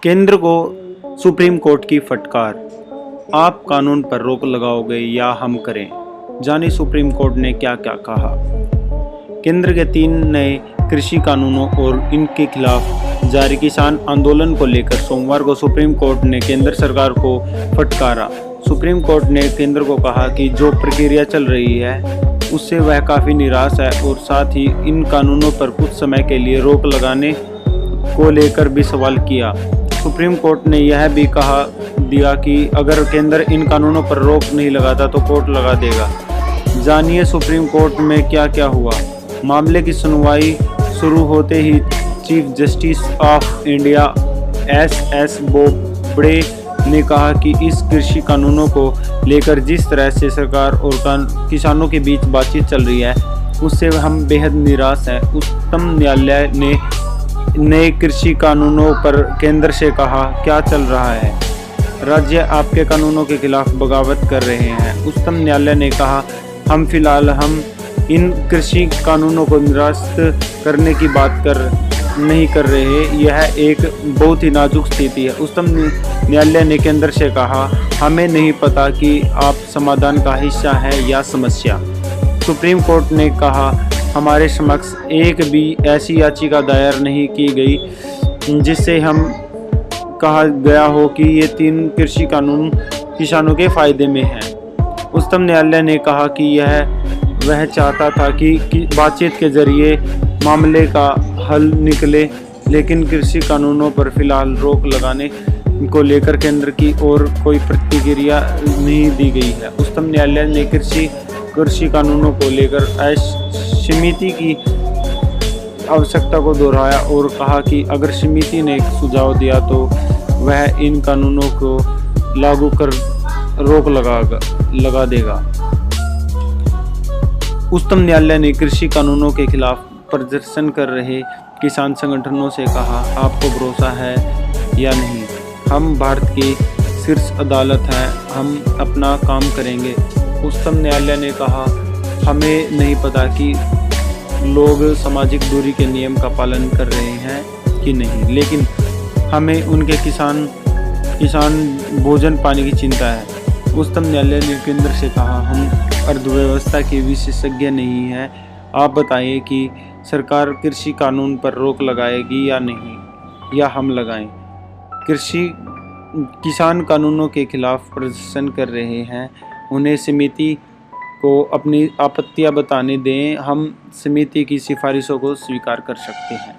केंद्र को supreme court की फटकार, आप कानून पर रोक लगाओगे या हम करें? जानिए सुप्रीम कोर्ट ने क्या क्या कहा। केंद्र के 3 नए कृषि कानूनों और इनके खिलाफ जारी किसान आंदोलन को लेकर सोमवार को सुप्रीम कोर्ट ने केंद्र सरकार को फटकारा। सुप्रीम कोर्ट ने केंद्र को कहा कि जो प्रक्रिया चल रही है उससे वह काफ़ी निराश है और साथ ही इन कानूनों पर कुछ समय के लिए रोक लगाने को लेकर भी सवाल किया। सुप्रीम कोर्ट ने यह भी कहा दिया कि अगर केंद्र इन कानूनों पर रोक नहीं लगाता तो कोर्ट लगा देगा। जानिए सुप्रीम कोर्ट में क्या क्या हुआ। मामले की सुनवाई शुरू होते ही chief justice of India S Bobde ने कहा कि इस कृषि कानूनों को लेकर जिस तरह से सरकार और किसानों के बीच बातचीत चल रही है उससे हम बेहद निराश हैं। उच्चतम न्यायालय ने नए कृषि कानूनों पर केंद्र से कहा, क्या चल रहा है? राज्य आपके कानूनों के खिलाफ बगावत कर रहे हैं। उच्चतम न्यायालय ने कहा, हम फिलहाल इन कृषि कानूनों को निरस्त करने की बात नहीं कर रहे। यह एक बहुत ही नाजुक स्थिति है। उच्चतम न्यायालय ने केंद्र से कहा, हमें नहीं पता कि आप समाधान का हिस्सा है या समस्या। सुप्रीम कोर्ट ने कहा, हमारे समक्ष एक भी ऐसी याचिका दायर नहीं की गई जिससे हम कहा गया हो कि ये 3 कृषि कानून किसानों के फायदे में हैं। उच्चतम न्यायालय ने कहा कि वह चाहता था कि बातचीत के जरिए मामले का हल निकले, लेकिन कृषि कानूनों पर फिलहाल रोक लगाने को लेकर केंद्र की ओर कोई प्रतिक्रिया नहीं दी गई है। उच्चतम न्यायालय ने कृषि कानूनों को लेकर समिति की आवश्यकता को दोहराया और कहा कि अगर समिति ने सुझाव दिया तो वह इन कानूनों को लागू कर रोक लगा देगा। उच्चतम न्यायालय ने कृषि कानूनों के खिलाफ प्रदर्शन कर रहे किसान संगठनों से कहा, आपको भरोसा है या नहीं? हम भारत की शीर्ष अदालत हैं, हम अपना काम करेंगे। उच्चतम न्यायालय ने कहा, हमें नहीं पता कि लोग सामाजिक दूरी के नियम का पालन कर रहे हैं कि नहीं, लेकिन हमें उनके किसान भोजन पाने की चिंता है। उच्चतम न्यायालय ने केंद्र से कहा, हम अर्थव्यवस्था के विशेषज्ञ नहीं हैं, आप बताइए कि सरकार कृषि कानून पर रोक लगाएगी या नहीं, या हम लगाएं? किसान कानूनों के खिलाफ प्रदर्शन कर रहे हैं, उन्हें समिति को अपनी आपत्तियां बताने दें, हम समिति की सिफारिशों को स्वीकार कर सकते हैं।